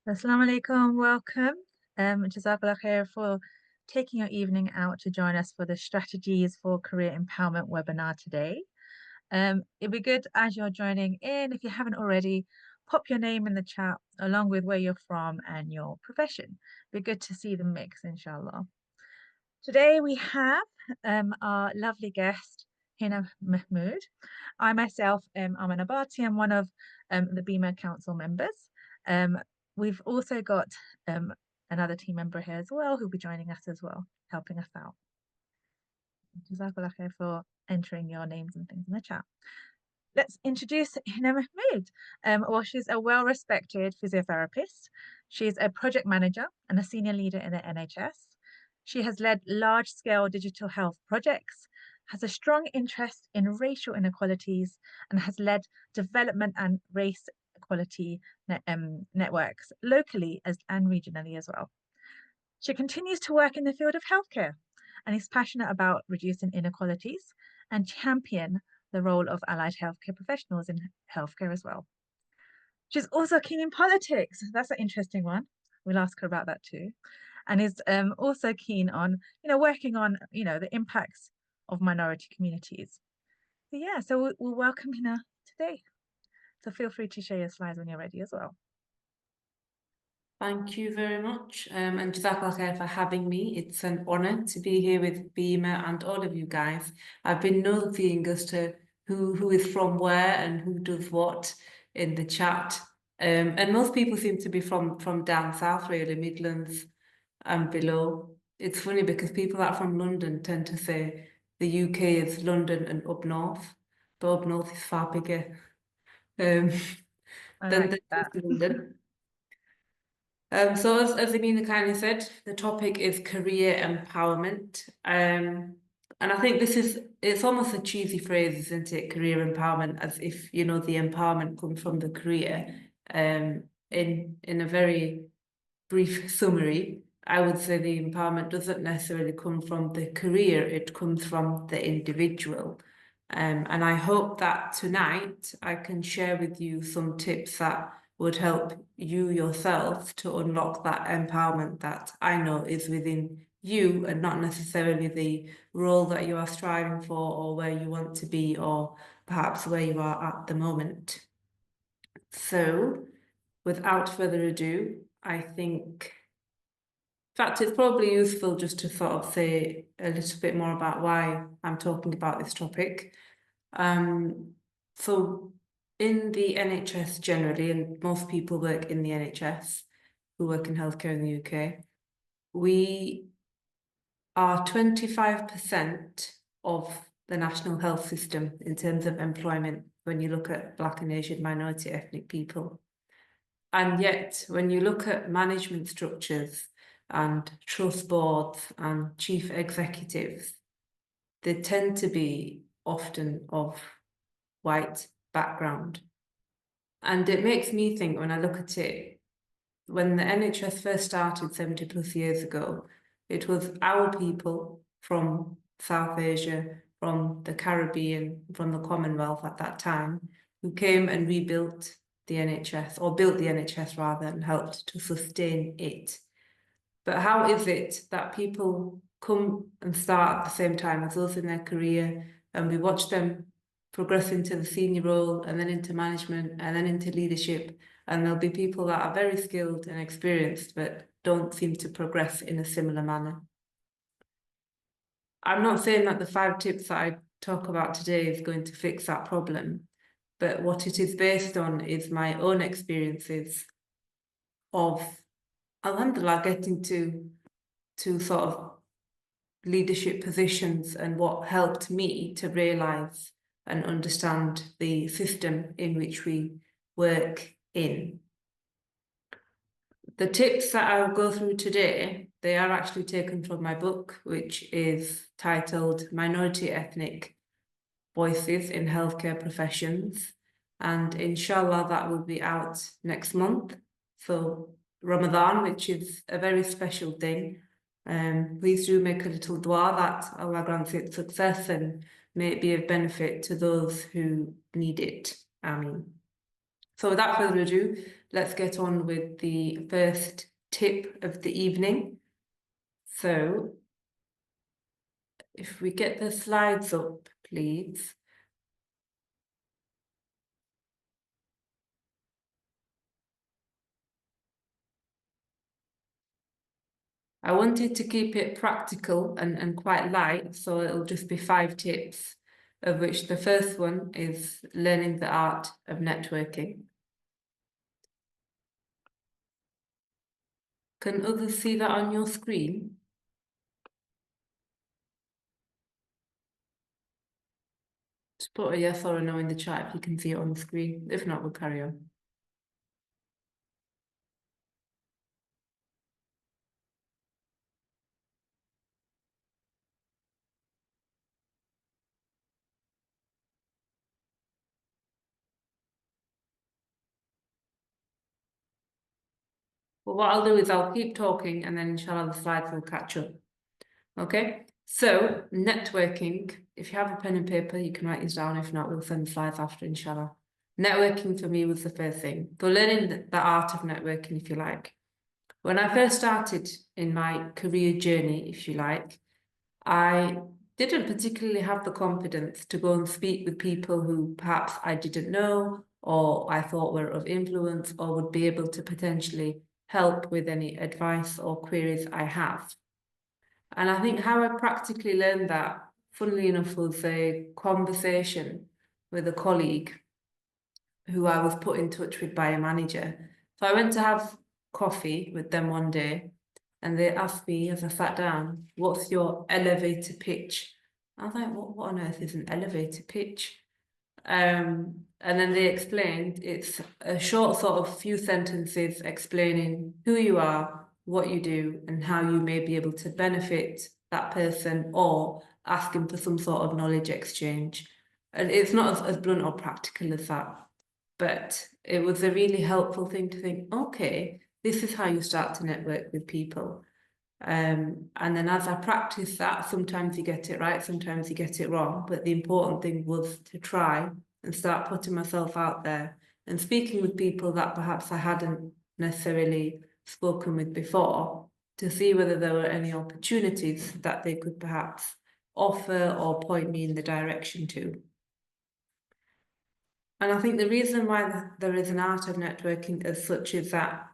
Assalamu alaikum, welcome. Jazakallah khair for taking your evening out to join us for the Strategies for Career Empowerment webinar today. It'd be good as you're joining in, if you haven't already, pop your name in the chat along with where you're from and your profession. Be good to see the mix, inshallah. Today we have our lovely guest, Hina Mahmood. I myself am Aman Abati. I'm one of the BIMA Council members. We've also got another team member here as well who'll be joining us as well, helping us out. Jazakallah khair for entering your names and things in the chat. Let's introduce Hina Mahmood. She's a well-respected physiotherapist. She's a project manager and a senior leader in the NHS. She has led large-scale digital health projects, has a strong interest in racial inequalities, and has led development and race equality networks locally and regionally as well. She continues to work in the field of healthcare and is passionate about reducing inequalities and champion the role of allied healthcare professionals in healthcare as well. She's also keen in politics. That's an interesting one. We'll ask her about that too. And is also keen on, working on, the impacts of minority communities. So we'll welcome Hina today. So feel free to share your slides when you're ready as well. Thank you very much. And Jazakallah khair for having me. It's an honor to be here with BIMA and all of you guys. I've been noticing as to who is from where and who does what in the chat. And most people seem to be from down south, really, Midlands and below. It's funny because people that are from London tend to say the UK is London and up north, but up north is far bigger than London. So as Amina kindly said, the topic is career empowerment. And I think it's almost a cheesy phrase, isn't it? Career empowerment, as if, the empowerment comes from the career. In a very brief summary, I would say the empowerment doesn't necessarily come from the career, it comes from the individual. And I hope that tonight I can share with you some tips that would help you yourself to unlock that empowerment that I know is within you and not necessarily the role that you are striving for or where you want to be or perhaps where you are at the moment. So without further ado, I think, in fact, it's probably useful just to sort of say a little bit more about why I'm talking about this topic. So in the NHS generally, and most people work in the NHS who work in healthcare in the UK, we are 25% of the national health system in terms of employment when you look at Black and Asian minority ethnic people. And yet, when you look at management structures and trust boards and chief executives, they tend to be often of white background. And it makes me think when I look at it, when the NHS first started 70 plus years ago, it was our people from South Asia, from the Caribbean, from the Commonwealth at that time, who came and rebuilt the NHS, or built the NHS rather, and helped to sustain it. But how is it that people come and start at the same time as us in their career, and we watch them progress into the senior role and then into management and then into leadership, and there'll be people that are very skilled and experienced but don't seem to progress in a similar manner? I'm not saying that the 5 tips that I talk about today is going to fix that problem, but what it is based on is my own experiences of, alhamdulillah, getting to sort of leadership positions and what helped me to realise and understand the system in which we work in. The tips that I'll go through today, they are actually taken from my book, which is titled Minority Ethnic Voices in Healthcare Professions. And inshallah, that will be out next month. So Ramadan, which is a very special thing. Please do make a little dua that Allah grants it success and may it be of benefit to those who need it. Ameen. So without further ado, let's get on with the first tip of the evening. So if we get the slides up, please. I wanted to keep it practical and quite light, so it'll just be 5 tips, of which the first one is learning the art of networking. Can others see that on your screen? Just put a yes or a no in the chat if you can see it on the screen. If not, we'll carry on. But what I'll do is I'll keep talking and then inshallah the slides will catch up. Okay, so networking, if you have a pen and paper, you can write these down. If not, we'll send the slides after, inshallah. Networking for me was the first thing. So learning the art of networking, if you like. When I first started in my career journey, if you like, I didn't particularly have the confidence to go and speak with people who perhaps I didn't know or I thought were of influence or would be able to potentially help with any advice or queries I have. And I think how I practically learned that, funnily enough, was a conversation with a colleague who I was put in touch with by a manager. So I went to have coffee with them one day and they asked me as I sat down, what's your elevator pitch? I was like, what on earth is an elevator pitch? And then they explained it's a short sort of few sentences explaining who you are, what you do, and how you may be able to benefit that person or asking for some sort of knowledge exchange. And it's not as blunt or practical as that, but it was a really helpful thing to think, okay, this is how you start to network with people. And then as I practiced that, sometimes you get it right, sometimes you get it wrong. But the important thing was to try and start putting myself out there and speaking with people that perhaps I hadn't necessarily spoken with before to see whether there were any opportunities that they could perhaps offer or point me in the direction to. And I think the reason why there is an art of networking as such is that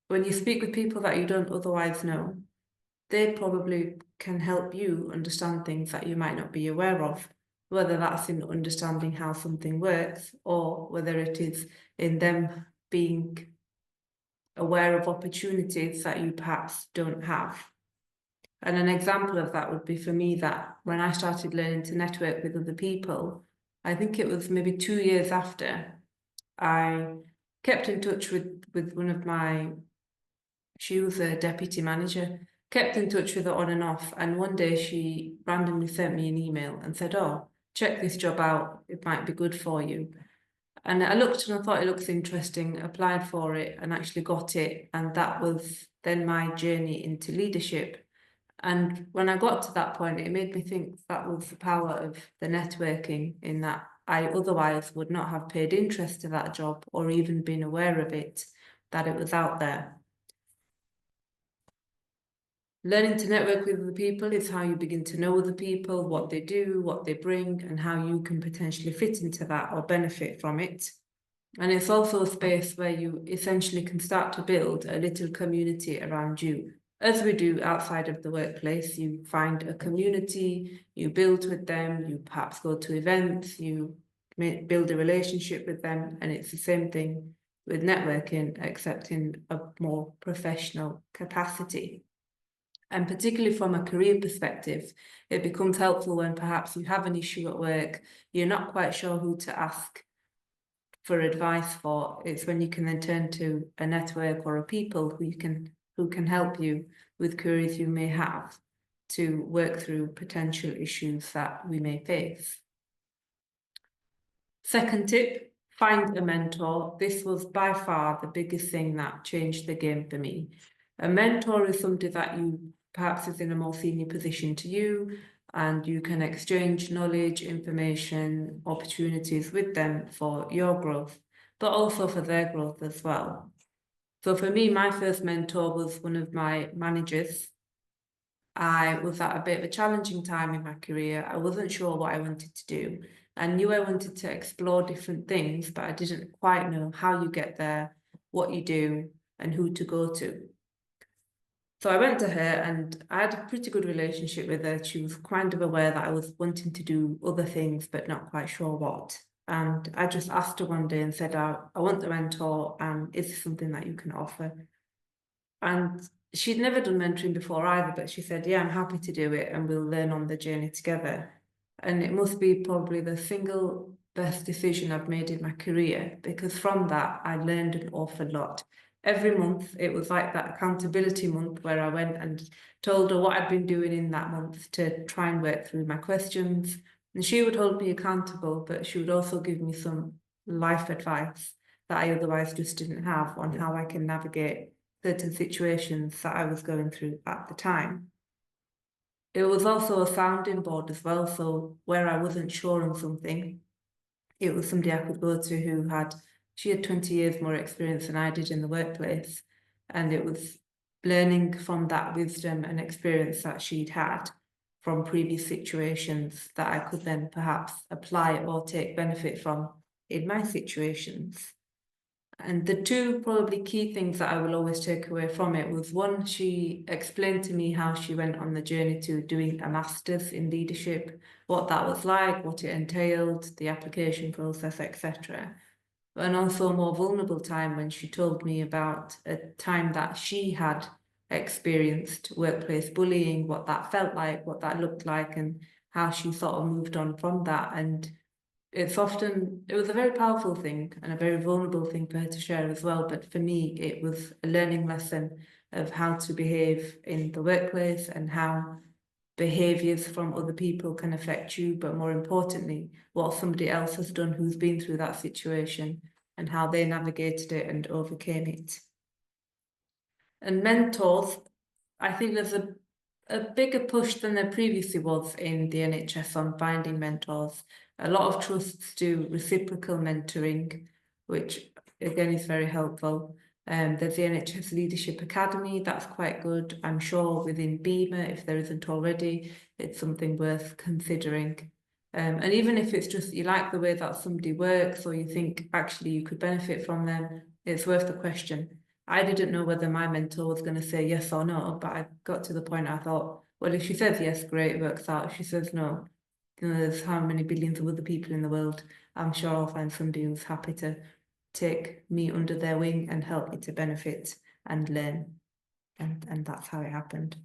when you speak with people that you don't otherwise know, they probably can help you understand things that you might not be aware of, whether that's in understanding how something works or whether it is in them being aware of opportunities that you perhaps don't have. And an example of that would be for me that when I started learning to network with other people, I think it was maybe 2 years after, I kept in touch with one of my, she was a deputy manager, kept in touch with her on and off. And one day she randomly sent me an email and said, oh, check this job out. It might be good for you. And I looked and I thought it looks interesting, applied for it and actually got it. And that was then my journey into leadership. And when I got to that point, it made me think that was the power of the networking, in that I otherwise would not have paid interest to that job or even been aware of it, that it was out there. Learning to network with other people is how you begin to know other people, what they do, what they bring, and how you can potentially fit into that or benefit from it. And it's also a space where you essentially can start to build a little community around you. As we do outside of the workplace, you find a community, you build with them, you perhaps go to events, you build a relationship with them, and it's the same thing with networking, except in a more professional capacity. And particularly from a career perspective, it becomes helpful when perhaps you have an issue at work, you're not quite sure who to ask for advice for. It's when you can then turn to a network or a people who can help you with queries you may have to work through potential issues that we may face. Second tip, find a mentor. This was by far the biggest thing that changed the game for me. A mentor is somebody that you perhaps is in a more senior position to you, and you can exchange knowledge, information, opportunities with them for your growth. but also for their growth as well. So for me, my first mentor was one of my managers. I was at a bit of a challenging time in my career. I wasn't sure what I wanted to do. I knew I wanted to explore different things, but I didn't quite know how you get there, what you do, and who to go to. So I went to her and I had a pretty good relationship with her. She was kind of aware that I was wanting to do other things, but not quite sure what. And I just asked her one day and said, I want a mentor, and is this something that you can offer? And she'd never done mentoring before either, but she said, yeah, I'm happy to do it and we'll learn on the journey together. And it must be probably the single best decision I've made in my career, because from that, I learned an awful lot. Every month, it was like that accountability month where I went and told her what I'd been doing in that month to try and work through my questions. And she would hold me accountable, but she would also give me some life advice that I otherwise just didn't have on how I can navigate certain situations that I was going through at the time. It was also a sounding board as well, so where I wasn't sure on something, it was somebody I could go to who she had 20 years more experience than I did in the workplace, and it was learning from that wisdom and experience that she'd had from previous situations that I could then perhaps apply or take benefit from in my situations. And the two probably key things that I will always take away from it was, one, she explained to me how she went on the journey to doing a master's in leadership, what that was like, what it entailed, the application process, etc. And also a more vulnerable time when she told me about a time that she had experienced workplace bullying, what that felt like, what that looked like, and how she sort of moved on from that. And it was a very powerful thing and a very vulnerable thing for her to share as well. But for me, it was a learning lesson of how to behave in the workplace and how behaviors from other people can affect you, but more importantly, what somebody else has done who's been through that situation and how they navigated it and overcame it. And mentors, I think there's a bigger push than there previously was in the NHS on finding mentors. A lot of trusts do reciprocal mentoring, which again is very helpful. There's the NHS Leadership Academy, that's quite good. I'm sure within BEMA, if there isn't already, it's something worth considering. And even if it's just you like the way that somebody works, or you think actually you could benefit from them, it's worth the question. I didn't know whether my mentor was going to say yes or no, but I got to the point I thought, well, if she says yes, great, it works out. If she says no, there's how many billions of other people in the world. I'm sure I'll find somebody who's happy to take me under their wing and help me to benefit and learn. And that's how it happened.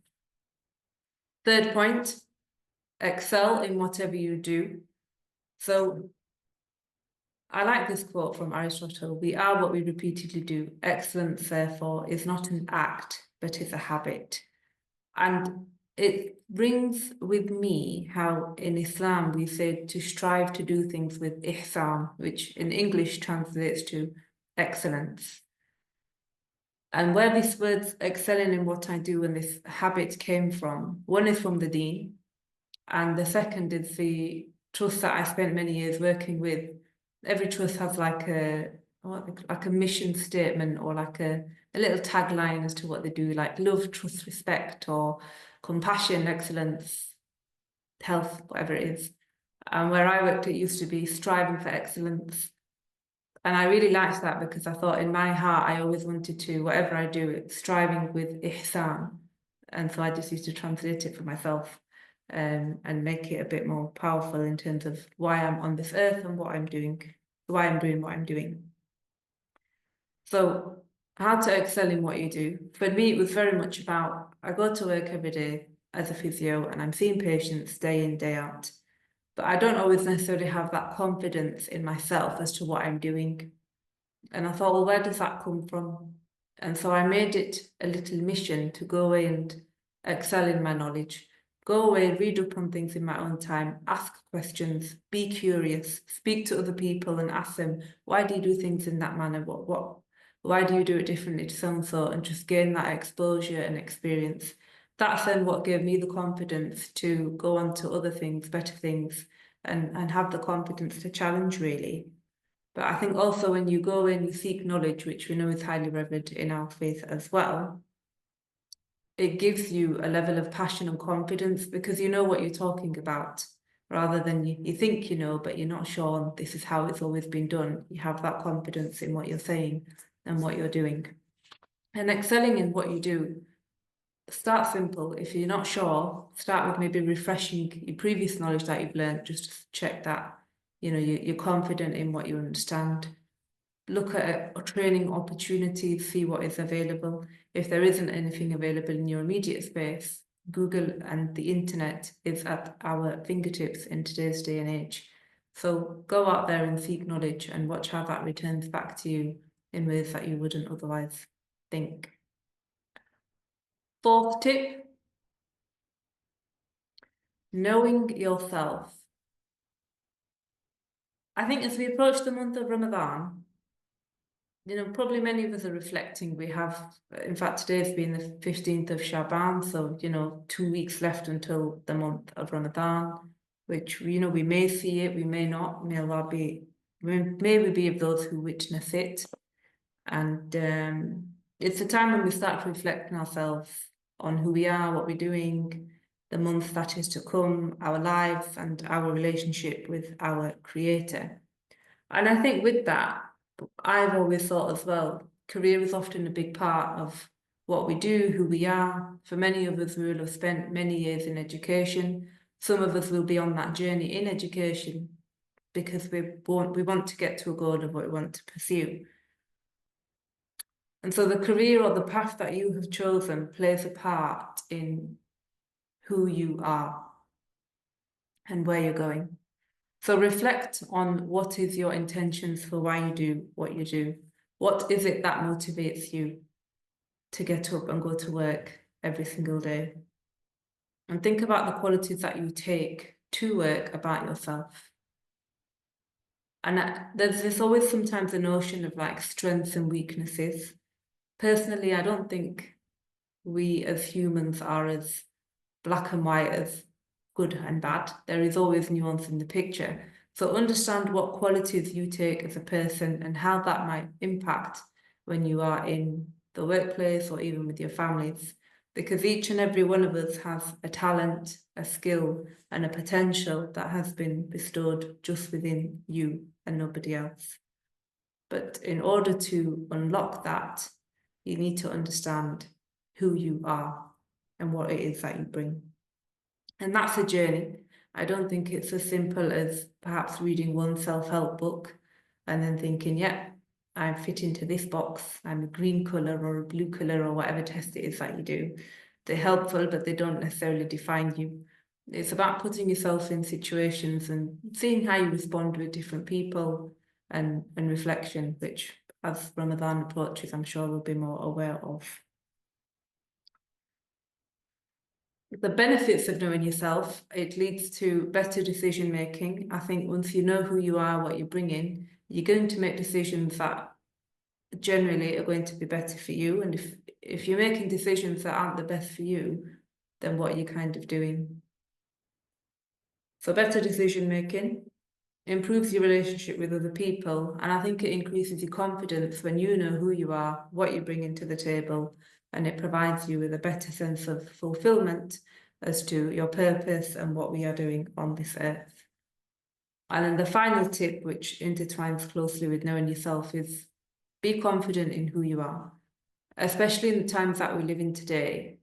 Third point, excel in whatever you do. So I like this quote from Aristotle: we are what we repeatedly do. Excellence, therefore, is not an act, but is a habit. And it brings with me how in Islam we say to strive to do things with ihsan, which in English translates to excellence. And where this word excelling in what I do and this habit came from, one is from the Deen, and the second is the trust that I spent many years working with. Every trust has like a mission statement, or like a little tagline as to what they do, like love, trust, respect, or compassion, excellence, health, whatever it is. And where I worked, it used to be striving for excellence. And I really liked that, because I thought in my heart, I always wanted to, whatever I do, striving with ihsan. And so I just used to translate it for myself, and make it a bit more powerful in terms of why I'm on this earth and what I'm doing, why I'm doing what I'm doing. So how to excel in what you do. For me, it was very much about, I go to work every day as a physio and I'm seeing patients day in, day out, but I don't always necessarily have that confidence in myself as to what I'm doing. And I thought, well, where does that come from? And so I made it a little mission to go away and excel in my knowledge, go away, read up on things in my own time, ask questions, be curious, speak to other people and ask them, why do you do things in that manner? Why do you do it differently to so-and-so? And just gain that exposure and experience. That's then what gave me the confidence to go on to other things, better things, and have the confidence to challenge, really. But I think also when you go in, you seek knowledge, which we know is highly revered in our faith as well, it gives you a level of passion and confidence because you know what you're talking about, rather than you think you know, but you're not sure this is how it's always been done. You have that confidence in what you're saying and what you're doing. And excelling in what you do, start simple. If you're not sure, start with maybe refreshing your previous knowledge that you've learned, just to check that, you know, you're confident in what you understand. Look at a training opportunity, see what is available. If there isn't anything available in your immediate space, Google and the internet is at our fingertips in today's day and age. So go out there and seek knowledge and watch how that returns back to you in ways that you wouldn't otherwise think. Fourth tip, knowing yourself. I think as we approach the month of Ramadan, you know, probably many of us are reflecting. We have, in fact, today's been the 15th of Shaban, so, you know, 2 weeks left until the month of Ramadan, which, you know, we may see it, we may not. May Allah be, may we be of those who witness it. And it's a time when we start to reflect on ourselves, on who we are, what we're doing, the month that is to come, our lives, and our relationship with our Creator. And I think with that, I've always thought as well, career is often a big part of what we do, who we are. For many of us, we will have spent many years in education. Some of us will be on that journey in education because we want to get to a goal of what we want to pursue. And so the career or the path that you have chosen plays a part in who you are and where you're going. So reflect on what is your intentions for why you do what you do. What is it that motivates you to get up and go to work every single day? And think about the qualities that you take to work about yourself. And there's always sometimes a notion of like strengths and weaknesses. Personally, I don't think we as humans are as black and white as good and bad. There is always nuance in the picture. So understand what qualities you take as a person and how that might impact when you are in the workplace or even with your families. Because each and every one of us has a talent, a skill, and a potential that has been bestowed just within you and nobody else. But in order to unlock that, you need to understand who you are and what it is that you bring. And that's a journey. I don't think it's as simple as perhaps reading one self-help book and then thinking, yeah, I fit into this box. I'm a green colour or a blue colour or whatever test it is that you do. They're helpful, but they don't necessarily define you. It's about putting yourself in situations and seeing how you respond with different people and reflection, which as Ramadan approaches, I'm sure we'll be more aware of. The benefits of knowing yourself, it leads to better decision making. I think once you know who you are, what you bring in, you're going to make decisions that generally are going to be better for you. And if you're making decisions that aren't the best for you, then what are you kind of doing? So better decision making improves your relationship with other people. And I think it increases your confidence when you know who you are, what you bring into the table, and it provides you with a better sense of fulfillment as to your purpose and what we are doing on this earth. And then the final tip, which intertwines closely with knowing yourself, is be confident in who you are. Especially in the times that we live in today,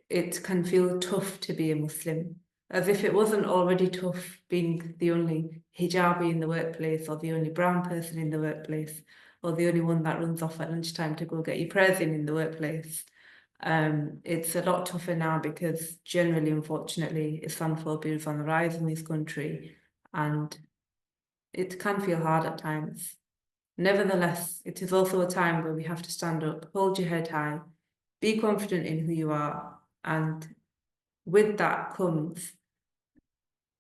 it can feel tough to be a Muslim, as if it wasn't already tough being the only hijabi in the workplace or the only brown person in the workplace or the only one that runs off at lunchtime to go get your prayers in the workplace. It's a lot tougher now because generally, unfortunately, Islamophobia is on the rise in this country and it can feel hard at times. Nevertheless, it is also a time where we have to stand up, hold your head high, be confident in who you are, and with that comes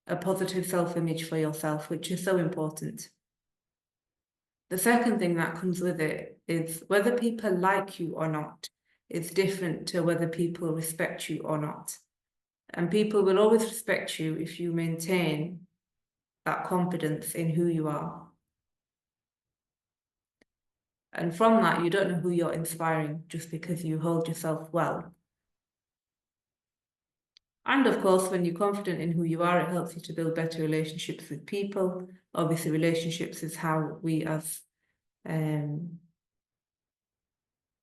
a positive self-image for yourself, which is so important. The second thing that comes with it is whether people like you or not is different to whether people respect you or not. And people will always respect you if you maintain that confidence in who you are. And from that, you don't know who you're inspiring just because you hold yourself well. And of course, when you're confident in who you are, it helps you to build better relationships with people. Obviously, relationships is how we as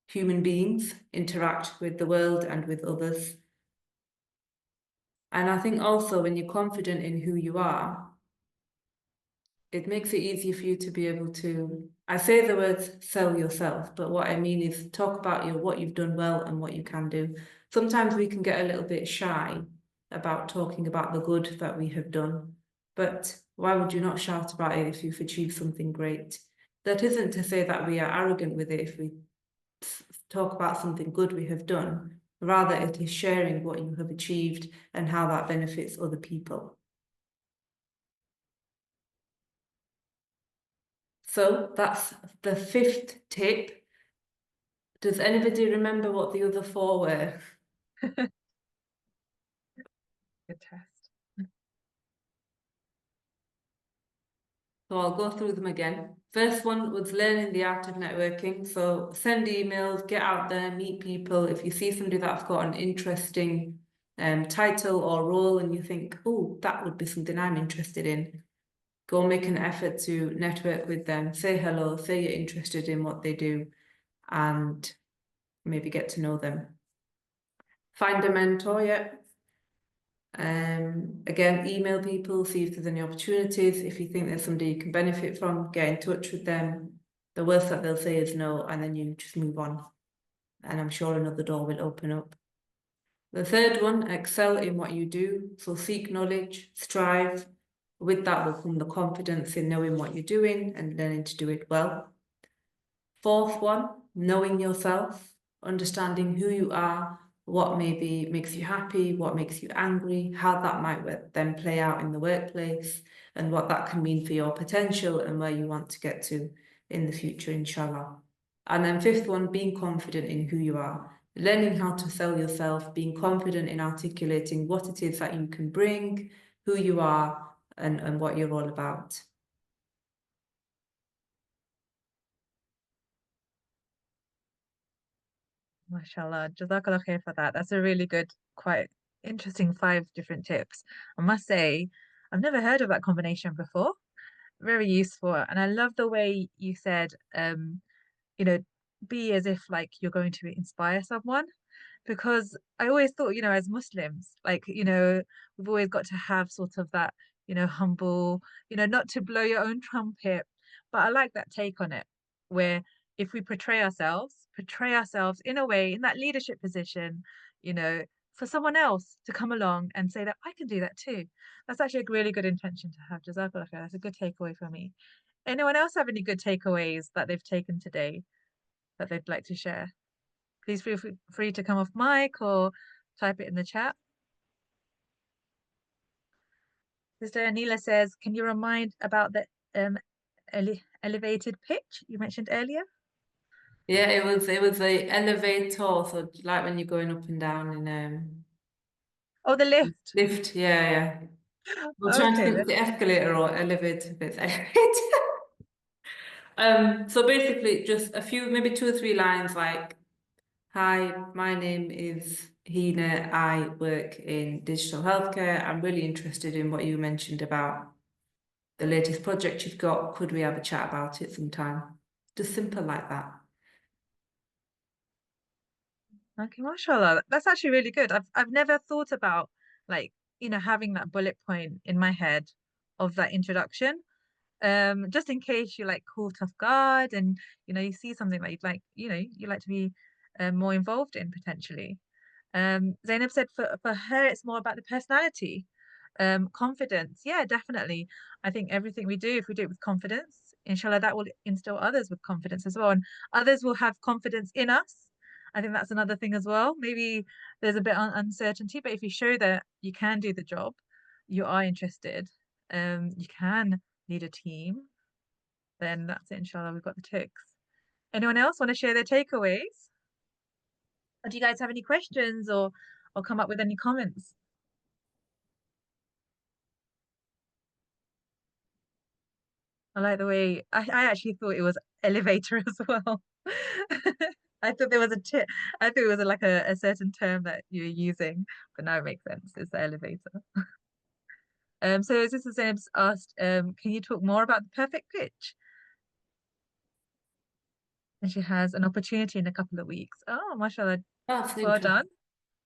human beings interact with the world and with others. And I think also when you're confident in who you are, it makes it easier for you to be able to, I say the words sell yourself, but what I mean is talk about what you've done well and what you can do. Sometimes we can get a little bit shy about talking about the good that we have done, but why would you not shout about it if you've achieved something great? That isn't to say that we are arrogant with it if we talk about something good we have done. Rather, it is sharing what you have achieved and how that benefits other people. So that's the 5th tip. Does anybody remember what the other 4 were? Good test. So I'll go through them again. First one was learning the art of networking. So send emails, get out there, meet people. If you see somebody that's got an interesting title or role and you think, oh, that would be something I'm interested in, go make an effort to network with them, say hello, say you're interested in what they do, and maybe get to know them. Find a mentor, yeah. Again, email people, see if there's any opportunities. If you think there's somebody you can benefit from, get in touch with them. The worst that they'll say is no, and then you just move on. And I'm sure another door will open up. The third one, excel in what you do. So seek knowledge, strive. With that will come the confidence in knowing what you're doing and learning to do it well. 4th one, knowing yourself, understanding who you are, what maybe makes you happy, what makes you angry, how that might then play out in the workplace, and what that can mean for your potential and where you want to get to in the future, inshallah. And then 5th one, being confident in who you are, learning how to sell yourself, being confident in articulating what it is that you can bring, who you are, and what you're all about. MashaAllah, Jazakallah khair for that. That's a really good, quite interesting 5 different tips. I must say, I've never heard of that combination before. Very useful. And I love the way you said, you know, be as if like you're going to inspire someone. Because I always thought, as Muslims, like, we've always got to have sort of that, humble, not to blow your own trumpet, but I like that take on it, where if we portray ourselves in a way, in that leadership position, you know, for someone else to come along and say that I can do that too. That's actually a really good intention to have. Jazakallah khair. That's a good takeaway for me. Anyone else have any good takeaways that they've taken today that they'd like to share? Please feel free to come off mic or type it in the chat. Sister Anila says, can you remind about the elevated pitch you mentioned earlier? Yeah, it was the elevator, so like when you're going up and down in Oh, the lift. lift, yeah. We're trying to Okay. think of the escalator or elevator, but it's elevator. So basically just a few, maybe 2 or 3 lines like, hi, my name is Hina. I work in digital healthcare. I'm really interested in what you mentioned about the latest project you've got. Could we have a chat about it sometime? Just simple like that. Okay, mashallah. That's actually really good. I've never thought about like, having that bullet point in my head of that introduction. Just in case you're like caught off guard and you see something that you like to be more involved in potentially. Zainab said for her it's more about the personality, confidence. Yeah, definitely. I think everything we do, if we do it with confidence, inshallah, that will instill others with confidence as well, and others will have confidence in us. I think that's another thing as well. Maybe there's a bit of uncertainty, but if you show that you can do the job, you are interested, you can lead a team, then that's it, inshallah, we've got the ticks. Anyone else want to share their takeaways? Or do you guys have any questions or come up with any comments? I like the way I actually thought it was elevator as well. I thought there was a tip. I thought it was like a certain term that you're using, but now it makes sense. It's the elevator. So Sister Zainab's asked, can you talk more about the perfect pitch? And she has an opportunity in a couple of weeks. Oh, mashallah. That's Well interesting. done.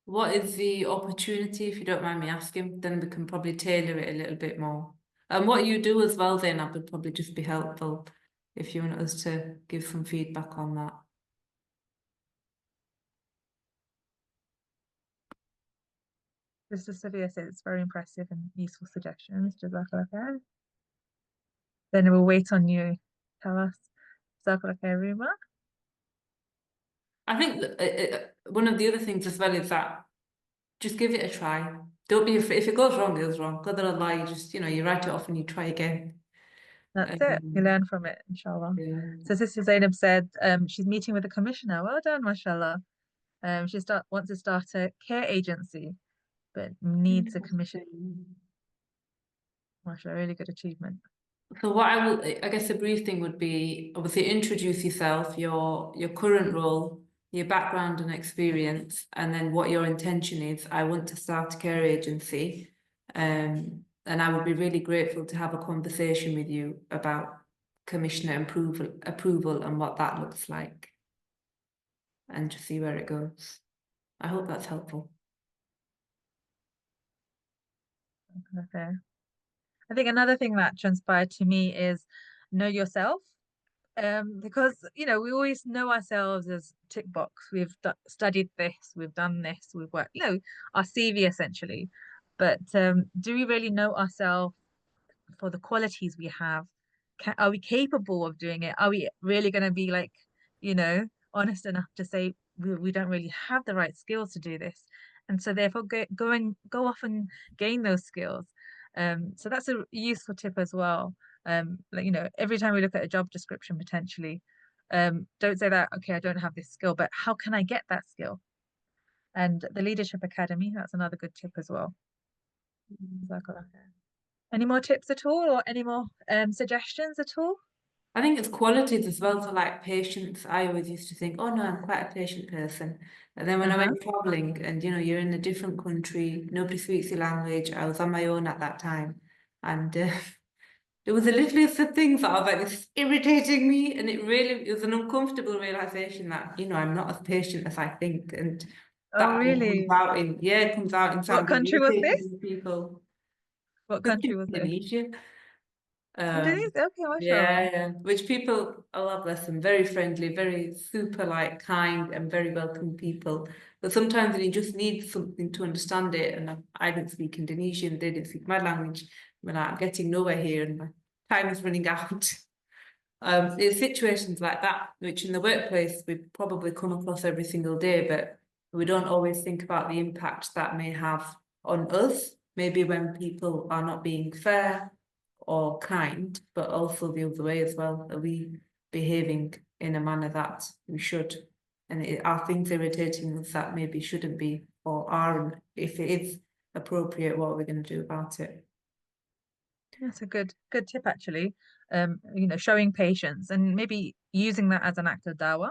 What is the opportunity, if you don't mind me asking? Then we can probably tailor it a little bit more. And what you do as well, then, would probably just be helpful if you want us to give some feedback on that. Sister Sophia says it's very impressive and useful suggestions. Jazakallah khair. Then we'll wait on you. Tell us. Jazakallah khair, Rima. I think one of the other things as well is that just give it a try. Don't be afraid. If it goes wrong, it goes wrong. Qadar Allah, you just, you write it off and you try again. That's it. You learn from it, inshallah. Yeah. So Sister Zainab said she's meeting with the commissioner. Well done, mashallah. Wants to start a care agency, but needs a commission. Mashallah, really good achievement. So what I guess the brief thing would be obviously introduce yourself, your current role, your background and experience, and then what your intention is. I want to start a care agency, and I would be really grateful to have a conversation with you about commissioner approval and what that looks like, and to see where it goes. I hope that's helpful. Okay. I think another thing that transpired to me is know yourself. Because we always know ourselves as tick box. We've studied this, we've done this, we've worked, our CV essentially. But do we really know ourselves for the qualities we have? Are we capable of doing it? Are we really going to be like, honest enough to say we don't really have the right skills to do this? And so therefore go off and gain those skills. So that's a useful tip as well. Like, every time we look at a job description potentially, don't say that, okay, I don't have this skill, but how can I get that skill? And the Leadership Academy, that's another good tip as well. Any more tips at all, or any more suggestions at all? I think it's qualities as well, so like patience. I always used to think, oh no, I'm quite a patient person. And then when I went traveling and you're in a different country, nobody speaks your language. I was on my own at that time. And there was the littlest of things that I was like, this is irritating me. And it was an uncomfortable realization that, I'm not as patient as I think. And Oh, that really? comes out in What sounding country was this? irritating to people. What Just country in was this? Indonesia. Indonesia? Okay, mashallah. Yeah, which people, Allah bless them, very friendly, very super like kind and very welcome people. But sometimes you just need something to understand it. And I didn't speak Indonesian, they didn't speak my language. When I'm getting nowhere here and my time is running out. It's situations like that, which in the workplace we probably come across every single day, but we don't always think about the impact that may have on us. Maybe when people are not being fair or kind, but also the other way as well. Are we behaving in a manner that we should? And are things irritating us that maybe shouldn't be, or are, if it is appropriate, what are we going to do about it? That's a good tip actually. Showing patience and maybe using that as an act of dawah.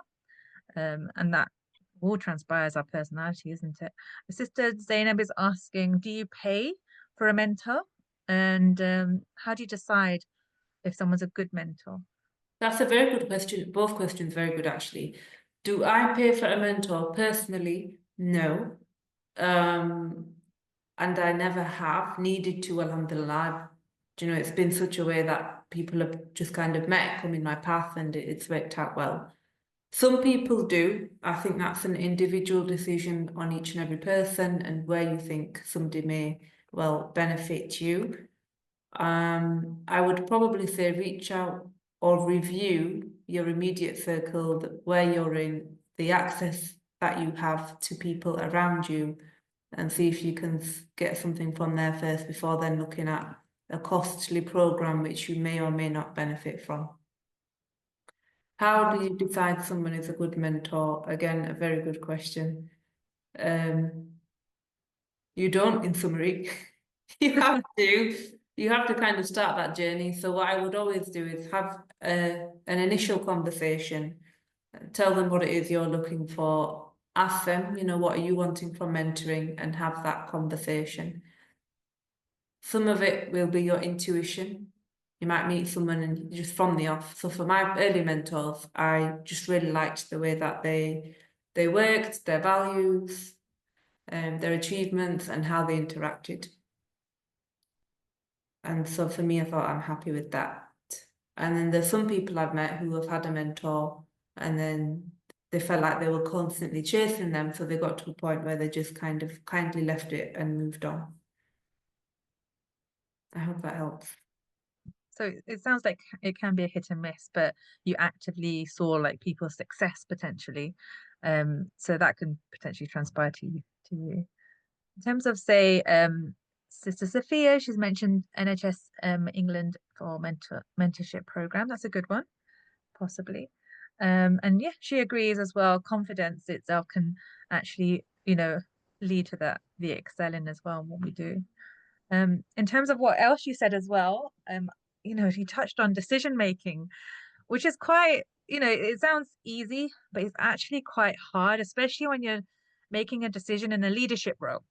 And that all transpires our personality, isn't it? Sister Zainab is asking, do you pay for a mentor? And how do you decide if someone's a good mentor? That's a very good question. Both questions very good, actually. Do I pay for a mentor? Personally, no. And I never have needed to, alhamdulillah. It's been such a way that people have just kind of met, come in my path, and it's worked out well. Some people do. I think that's an individual decision on each and every person and where you think somebody may well benefit you. I would probably say reach out or review your immediate circle, where you're in, the access that you have to people around you, and see if you can get something from there first before then looking at a costly program which you may or may not benefit from. How do you decide someone is a good mentor? Again, a very good question. You don't, in summary. You have to. you have to kind of start that journey. So what I would always do is have an initial conversation, tell them what it is you're looking for, ask them, you know, what are you wanting from mentoring, and have that conversation. Some of it will be your intuition. You might meet someone and just from the off. So for my early mentors, I just really liked the way that they worked, their values, their achievements, and how they interacted. And so for me, I thought I'm happy with that. And then there's some people I've met who have had a mentor and then they felt like they were constantly chasing them. So they got to a point where they just kind of kindly left it and moved on. I hope that helps. So it sounds like it can be a hit and miss, but you actively saw like people's success potentially. So that can potentially transpire to you. In terms of say Sister Sophia, she's mentioned NHS England for mentorship program. That's a good one, possibly. And yeah, she agrees as well. Confidence itself can actually, lead to the excelling as well in what we do. In terms of what else you said as well, you touched on decision making, which is quite, it sounds easy, but it's actually quite hard, especially when you're making a decision in a leadership role,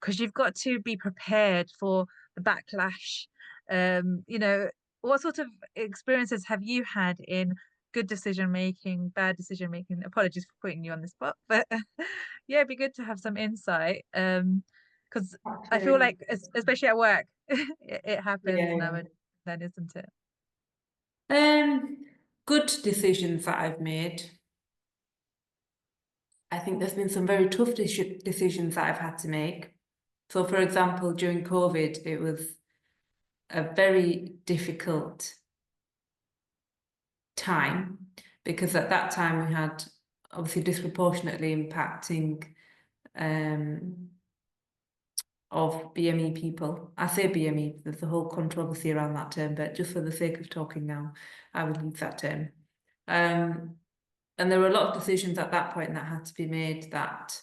because you've got to be prepared for the backlash. What sort of experiences have you had in good decision making, bad decision making? Apologies for putting you on the spot, but yeah, it'd be good to have some insight. Because I feel Absolutely. like, especially at work, it happens now Yeah. and then, isn't it? Good decisions that I've made. I think there's been some very tough decisions that I've had to make. So, for example, during COVID, it was a very difficult time because at that time we had obviously disproportionately impacting of BME people. I say BME, there's a whole controversy around that term, but just for the sake of talking now, I would use that term. And there were a lot of decisions at that point that had to be made that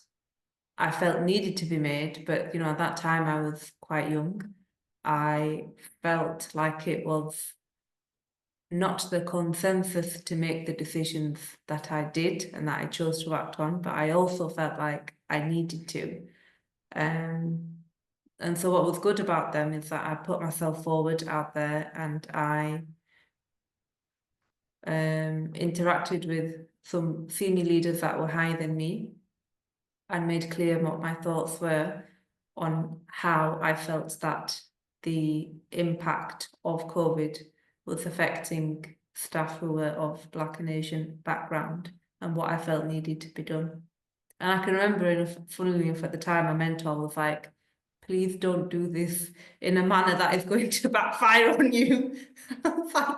I felt needed to be made, but at that time I was quite young. I felt like it was not the consensus to make the decisions that I did and that I chose to act on, but I also felt like I needed to. And so what was good about them is that I put myself forward out there and I interacted with some senior leaders that were higher than me and made clear what my thoughts were on how I felt that the impact of COVID was affecting staff who were of Black and Asian background and what I felt needed to be done. And I can remember, funnily enough, at the time, my mentor was like, please don't do this in a manner that is going to backfire on you. I was like,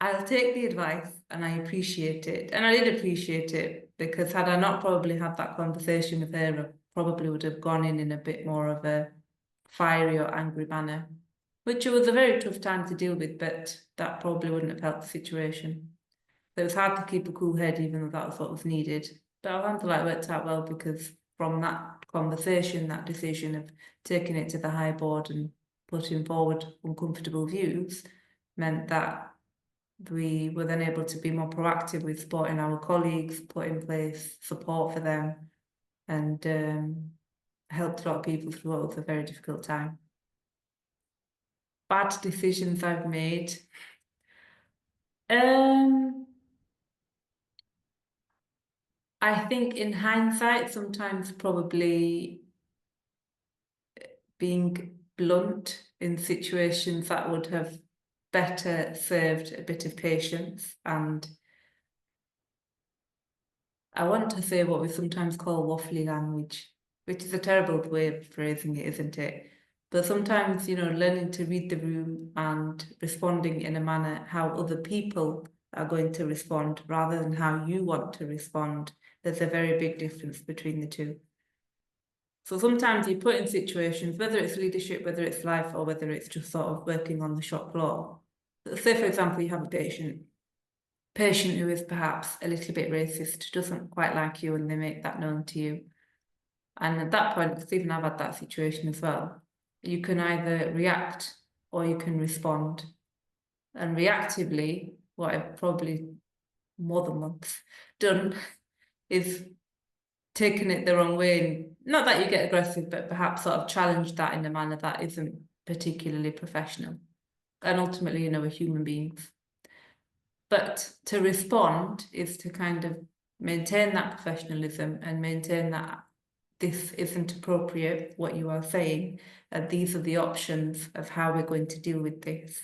I'll take the advice and I appreciate it. And I did appreciate it because had I not probably had that conversation with her, I probably would have gone in a bit more of a fiery or angry manner, which was a very tough time to deal with, but that probably wouldn't have helped the situation. So it was hard to keep a cool head even though that was what was needed. But alhamdulillah, it worked out well because from that conversation, that decision of taking it to the high board and putting forward uncomfortable views meant that we were then able to be more proactive with supporting our colleagues, put in place support for them, and helped a lot of people through what was a very difficult time. Bad decisions I've made. I think in hindsight, sometimes probably being blunt in situations that would have better served a bit of patience. And I want to say what we sometimes call waffly language, which is a terrible way of phrasing it, isn't it? But sometimes, learning to read the room and responding in a manner how other people are going to respond rather than how you want to respond. There's a very big difference between the two. So sometimes you put in situations, whether it's leadership, whether it's life, or whether it's just sort of working on the shop floor. Say, for example, you have a patient who is perhaps a little bit racist, doesn't quite like you, and they make that known to you. And at that point, because even I've had that situation as well, you can either react or you can respond. And reactively, what I've probably more than once done is taken it the wrong way. And not that you get aggressive, but perhaps sort of challenge that in a manner that isn't particularly professional. And ultimately, we're human beings. But to respond is to kind of maintain that professionalism and maintain that this isn't appropriate, what you are saying, and these are the options of how we're going to deal with this.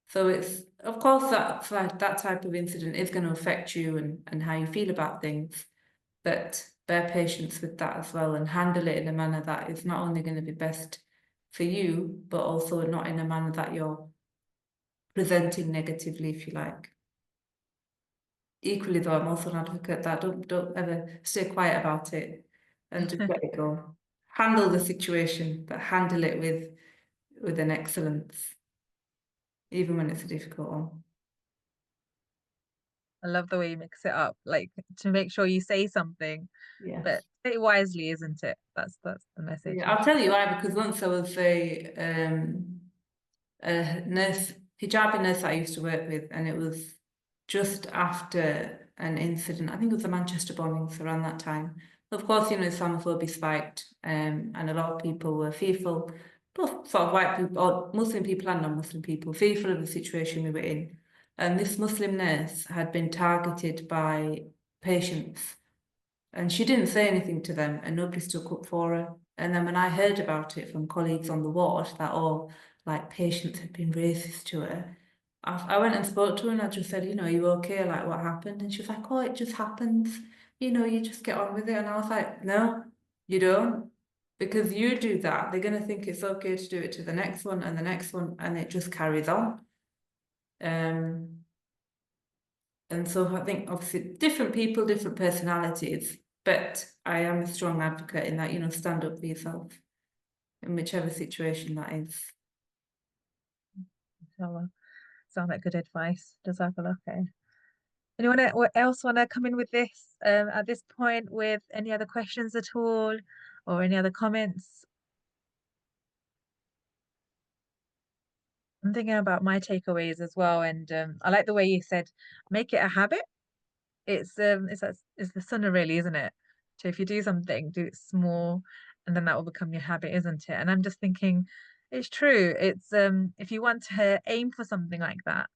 So it's, of course, that type of incident is going to affect you and how you feel about things, but bear patience with that as well and handle it in a manner that is not only going to be best for you, but also not in a manner that you're presenting negatively, if you like. Equally though, I'm also an advocate that don't ever stay quiet about it and just let it go. Handle the situation, but handle it with an excellence, even when it's a difficult one. I love the way you mix it up, like to make sure you say something, Yeah. but say it wisely, isn't it? That's the message. Yeah, I'll tell you why, because once I was a nurse, hijabi nurse that I used to work with, and it was just after an incident, I think it was the Manchester bombings around that time. Of course, Islamophobia spiked, and a lot of people were fearful, both sort of white people, or Muslim people and non-Muslim people, fearful of the situation we were in. And this Muslim nurse had been targeted by patients, and she didn't say anything to them, and nobody stuck up for her. And then when I heard about it from colleagues on the ward, that all like patients had been racist to her, I went and spoke to her and I just said, are you okay? Like, what happened? And she was like, oh, it just happens. You just get on with it. And I was like, no, you don't. Because you do that, they're going to think it's okay to do it to the next one and the next one, and it just carries on. And so I think obviously different people, different personalities, but I am a strong advocate in that, stand up for yourself in whichever situation that is. Sound like good advice. Jazakallah khair. Anyone else want to come in with this at this point with any other questions at all or any other comments? I'm thinking about my takeaways as well, and I like the way you said make it a habit. It's the sunnah really, isn't it? So if you do something, do it small, and then that will become your habit, isn't it? And I'm just thinking, it's true. It's if you want to aim for something like that,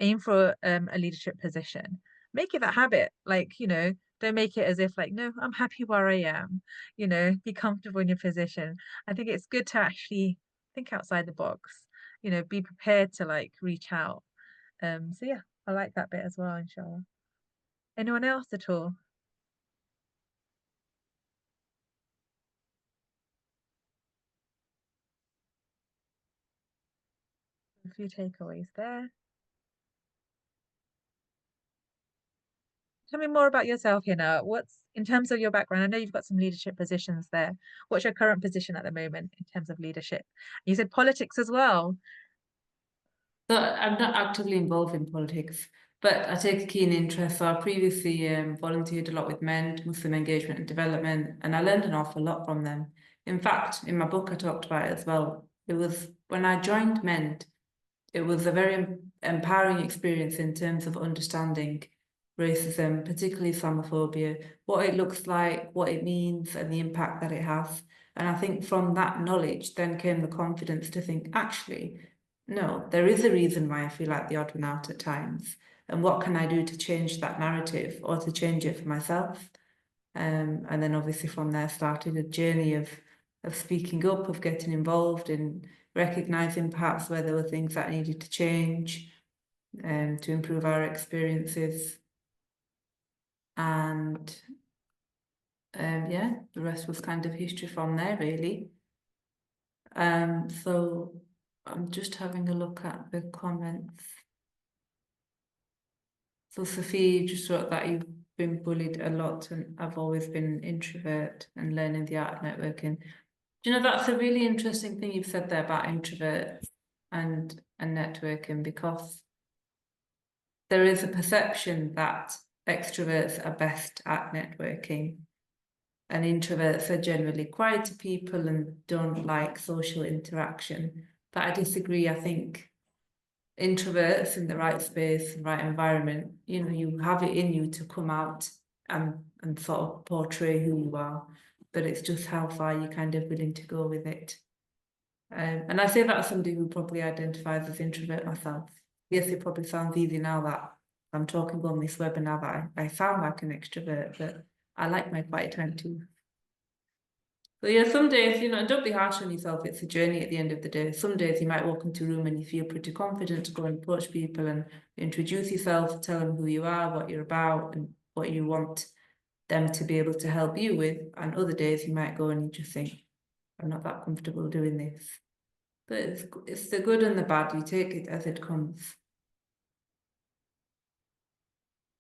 aim for a leadership position, make it that habit. Like, don't make it as if like, no, I'm happy where I am. Be comfortable in your position. I think it's good to actually think outside the box. Be prepared to like reach out. So yeah, I like that bit as well, inshallah. Anyone else at all? A few takeaways there. Tell me more about yourself, Hina. What's in terms of your background? I know you've got some leadership positions there. What's your current position at the moment in terms of leadership? You said politics as well. So I'm not actively involved in politics, but I take a keen interest. So I previously volunteered a lot with MEND, Muslim Engagement and Development, and I learned an awful lot from them. In fact, in my book, I talked about it as well. It was when I joined MEND, it was a very empowering experience in terms of understanding racism, particularly Islamophobia, what it looks like, what it means, and the impact that it has. And I think from that knowledge then came the confidence to think, actually, no, there is a reason why I feel like the odd one out at times. And what can I do to change that narrative or to change it for myself? And then obviously from there started a journey of speaking up, of getting involved in recognizing perhaps where there were things that needed to change to improve our experiences. And yeah, the rest was kind of history from there, really. So I'm just having a look at the comments. So Sophie just wrote that you've been bullied a lot and I've always been an introvert and learning the art of networking. Do you know, that's a really interesting thing you've said there about introverts and networking, because there is a perception that extroverts are best at networking and introverts are generally quieter people and don't like social interaction. But I disagree. I think introverts in the right space, the right environment, you know, you have it in you to come out and sort of portray who you are, but it's just how far you're kind of willing to go with it. And I say that as somebody who probably identifies as introvert myself. Yes, it probably sounds easy now that I'm talking on this webinar that I sound like an extrovert, but I like my quiet time too. So yeah, some days, you know, don't be harsh on yourself. It's a journey at the end of the day. Some days you might walk into a room and you feel pretty confident to go and approach people and introduce yourself, tell them who you are, what you're about, and what you want them to be able to help you with. And other days you might go and you just think, I'm not that comfortable doing this. But it's the good and the bad. You take it as it comes.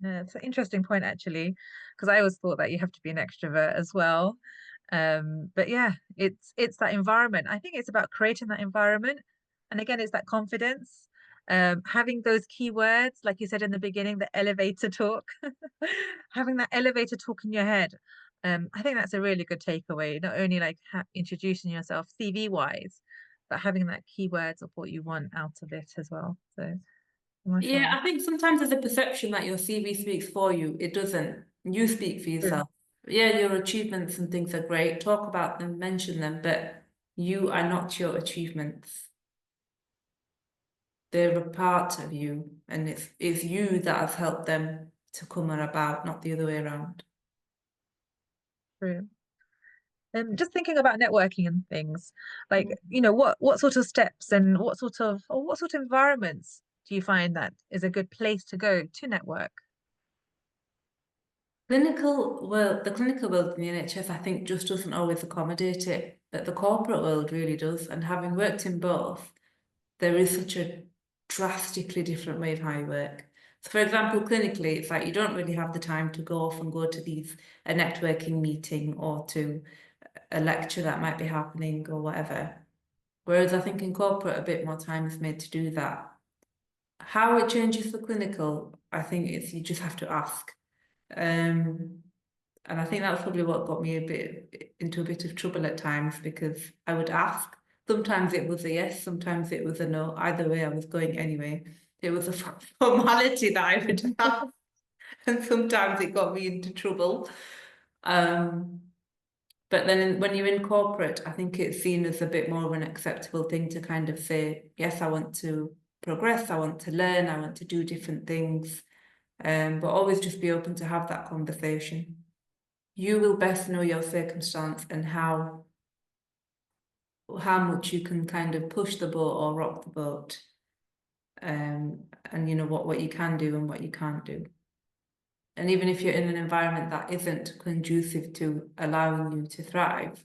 Yeah, it's an interesting point actually, because I always thought that you have to be an extrovert as well. But yeah, it's that environment. I think it's about creating that environment. And again, it's that confidence. Having those keywords, like you said in the beginning, the elevator talk, having that elevator talk in your head. I think that's a really good takeaway. Not only like introducing yourself CV wise, but having that keywords of what you want out of it as well. So, Yeah, mashallah. I think sometimes there's a perception that your CV speaks for you. It doesn't. You speak for True. yourself. Yeah, your achievements and things are great. Talk about them, mention them, but you are not your achievements. They're a part of you, and it's you that has helped them to come about, not the other way around. True. Just thinking about networking and things, like, Mm. what sort of steps and what sort of environments do you find that is a good place to go to network? The clinical world in the NHS, I think, just doesn't always accommodate it, but the corporate world really does. And having worked in both, there is such a drastically different way of how you work. So, for example, clinically, it's like you don't really have the time to go off and go to a networking meeting or to a lecture that might be happening or whatever. Whereas I think in corporate, a bit more time is made to do that. How it changes for clinical, I think it's you just have to ask. And I think that's probably what got me into a bit of trouble at times because I would ask. Sometimes it was a yes, sometimes it was a no. Either way, I was going anyway. It was a formality that I would have, and sometimes it got me into trouble. But then when you're in corporate, I think it's seen as a bit more of an acceptable thing to kind of say, yes, I want to progress, I want to learn, I want to do different things. But always just be open to have that conversation. You will best know your circumstance and how much you can kind of push the boat or rock the boat. And you know what you can do and what you can't do. And even if you're in an environment that isn't conducive to allowing you to thrive,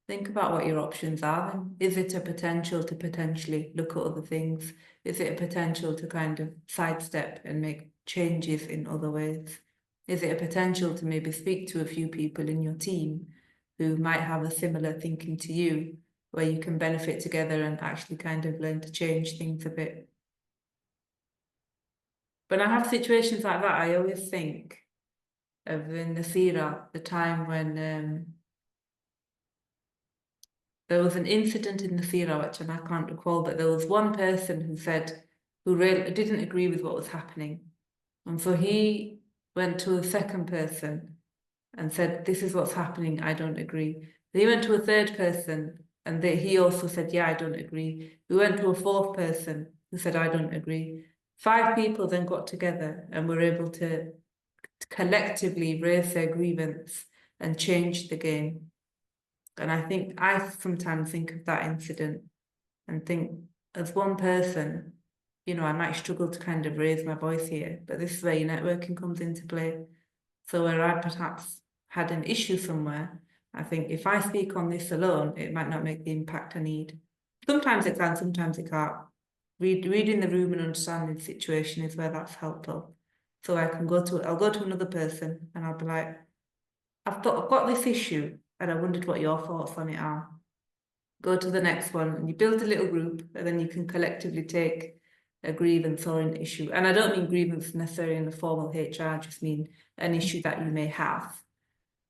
think about what your options are then. Is it a potential to potentially look at other things? Is it a potential to kind of sidestep and make changes in other ways? Is it a potential to maybe speak to a few people in your team who might have a similar thinking to you, where you can benefit together and actually kind of learn to change things a bit? When I have situations like that, I always think of in the Sira, the time when there was an incident in the Sira, which I can't recall, but there was one person who really didn't agree with what was happening. And so he went to a second person and said, this is what's happening, I don't agree. He went to a third person and he also said, yeah, I don't agree. We went to a fourth person who said, I don't agree. 5 people then got together and were able to collectively raise their grievance and change the game. And I sometimes think of that incident and think, as one person, you know, I might struggle to kind of raise my voice here, but this is where your networking comes into play. So where I perhaps had an issue somewhere, I think if I speak on this alone, it might not make the impact I need. Sometimes it can, sometimes it can't. Reading the room and understanding the situation is where that's helpful. So I'll go to another person and I'll be like, I've got this issue and I wondered what your thoughts on it are. Go to the next one and you build a little group and then you can collectively take a grievance or an issue. And I don't mean grievance necessarily in the formal HR, I just mean an issue that you may have,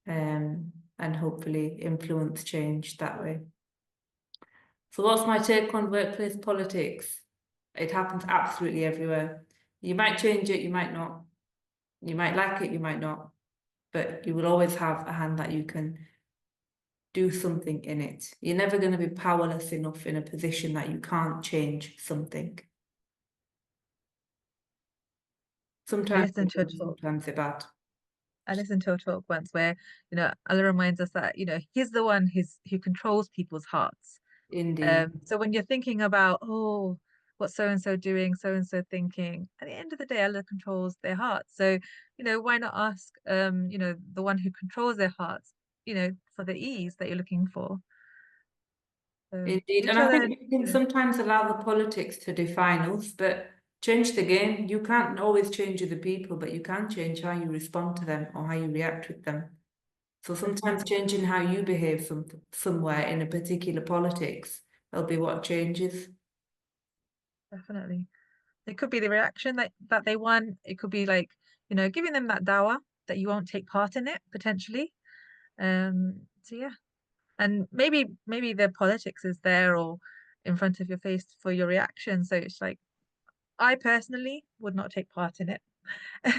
and hopefully influence change that way. So what's my take on workplace politics? It happens absolutely everywhere. You might change it, you might not. You might like it, you might not. But you will always have a hand that you can do something in it. You're never going to be powerless enough in a position that you can't change something. I Sometimes listened they're to a good, talk. sometimes they're bad. I listened to a talk once where, Allah reminds us that, he's the one who controls people's hearts. Indeed. So when you're thinking about, oh, what's so and so doing, so and so thinking, at the end of the day, Allah controls their hearts. So, why not ask, the one who controls their hearts, for the ease that you're looking for. So Indeed. And I inshallah, think we can sometimes allow the politics to define us, but change the game. You can't always change other people, but you can change how you respond to them or how you react with them. So sometimes definitely, changing how you behave somewhere in a particular politics will be what changes. definitely. It could be the reaction that they want. It could be like, giving them that dawah that you won't take part in it potentially. So yeah. And maybe the politics is there or in front of your face for your reaction. So it's like I personally would not take part in it.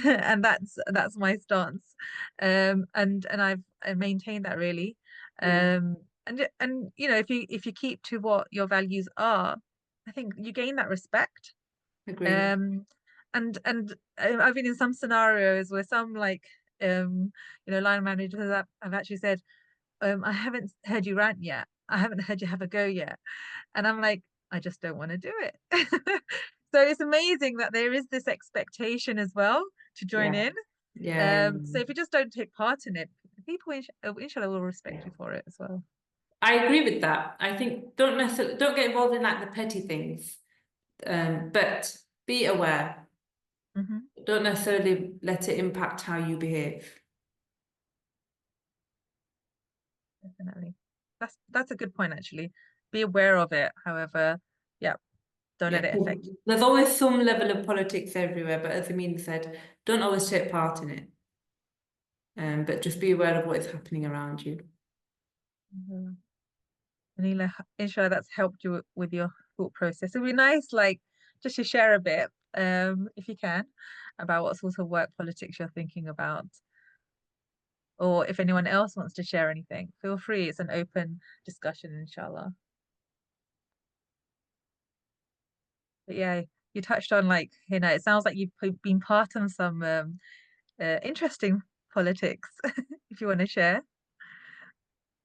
And that's my stance. And I maintained that really. Yeah, And if you keep to what your values are, I think you gain that respect. agreed. Um, and I've been in some scenarios where some like line managers have actually said, I haven't heard you rant yet. I haven't heard you have a go yet. And I'm like, I just don't want to do it. So it's amazing that there is this expectation as well to join Yeah, in. yeah. So if you just don't take part in it, people inshallah will respect you for it as well. I agree with that. I think don't get involved in like the petty things, but be aware. Hmm. Don't necessarily let it impact how you behave. Definitely. That's a good point actually. Be aware of it. However, yeah, don't Yeah, let it 'cause affect you. there's always some level of politics everywhere, but as Amin said, don't always take part in it. But just be aware of what is happening around you. Mhm. Anila, inshallah, that's helped you with your thought process. It'd be nice, like, just to share a bit, if you can, about what sort of work politics you're thinking about, or if anyone else wants to share anything, feel free. It's an open discussion, inshallah. But yeah, you touched on like, it sounds like you've been part of some interesting politics. If you want to share,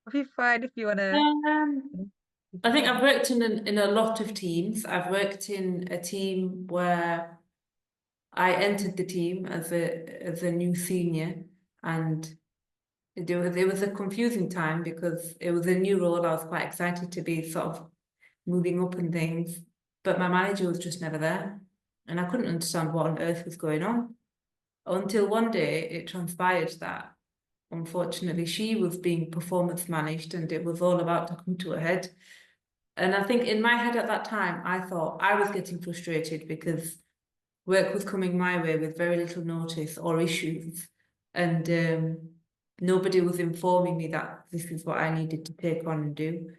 if you find if you want to. I think I've worked in a lot of teams. I've worked in a team where I entered the team as a new senior, and it was a confusing time because it was a new role. I was quite excited to be sort of moving up and things, but my manager was just never there, and I couldn't understand what on earth was going on until one day it transpired that unfortunately she was being performance managed and it was all about to come to a head. And I think in my head at that time, I thought I was getting frustrated because work was coming my way with very little notice or issues. And nobody was informing me that this is what I needed to take on and do.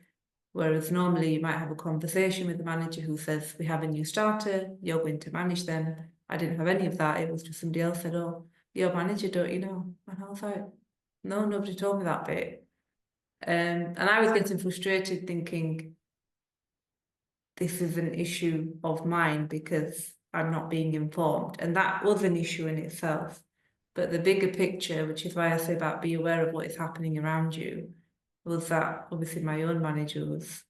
Whereas normally you might have a conversation with the manager who says, we have a new starter, you're going to manage them. I didn't have any of that. It was just somebody else said, oh, you're a manager, don't you know? And I was like, no, nobody told me that bit. And I was getting frustrated thinking, this is an issue of mine because I'm not being informed. And that was an issue in itself. But the bigger picture, which is why I say about be aware of what is happening around you, was that obviously my own manager was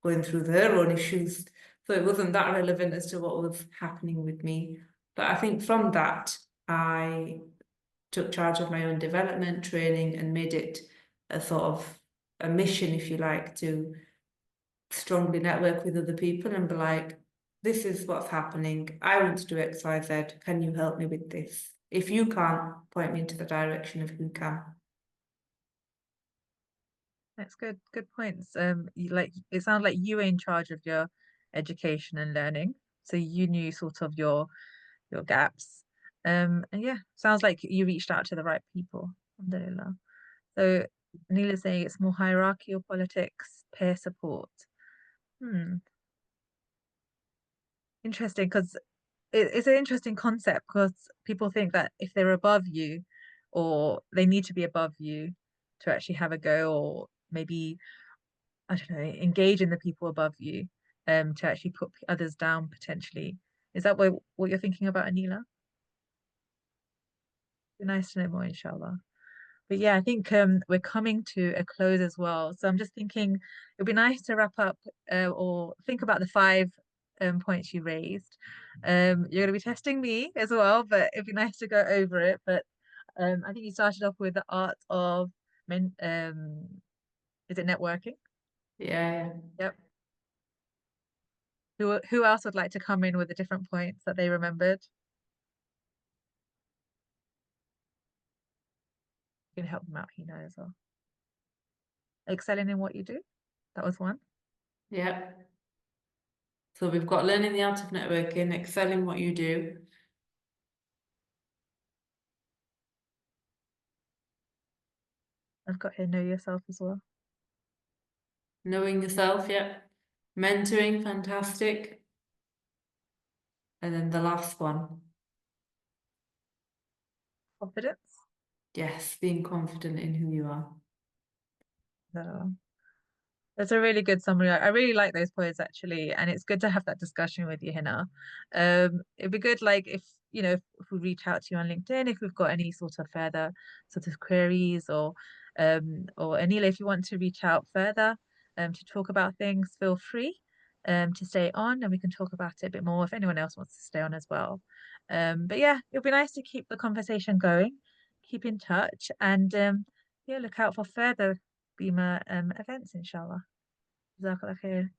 going through their own issues. So it wasn't that relevant as to what was happening with me. But I think from that, I took charge of my own development, training, and made it a sort of a mission, if you like, to strongly network with other people and be like, this is what's happening. I want to do X, Y, Z. Can you help me with this? If you can't, point me into the direction of who can. That's good. Good points. It sounds like you were in charge of your education and learning, so you knew sort of your gaps. And yeah, sounds like you reached out to the right people. Alhamdulillah. So Neela's saying it's more hierarchical politics, peer support. Hmm. Interesting, because it's an interesting concept because people think that if they're above you or they need to be above you to actually have a go or maybe, I don't know, engage in the people above you, to actually put others down potentially. Is that what you're thinking about, Anila? Be nice to know more, inshallah. But yeah, I think we're coming to a close as well. So I'm just thinking it'd be nice to wrap up or think about the five points you raised. You're going to be testing me as well, but it'd be nice to go over it. But I think you started off with the art of men. Is it networking? Yeah, Yep. Who else would like to come in with the different points that they remembered? You can help them out, Hina, as well. Excelling in what you do. That was one. yeah. So we've got learning the art of networking, excelling what you do, I've got here know yourself as well. knowing yourself, yeah. Mentoring, fantastic. And then the last one, Confidence. yes, being confident in who you are. So that's a really good summary. I really like those points actually, and it's good to have that discussion with you, Hina. It'd be good, like if we reach out to you on LinkedIn, if we've got any sort of further sort of queries or Anila, if you want to reach out further, to talk about things, feel free, to stay on, and we can talk about it a bit more if anyone else wants to stay on as well. But yeah, it'll be nice to keep the conversation going, keep in touch, and yeah, look out for further Beamer events, inshallah. جزاك الله خير.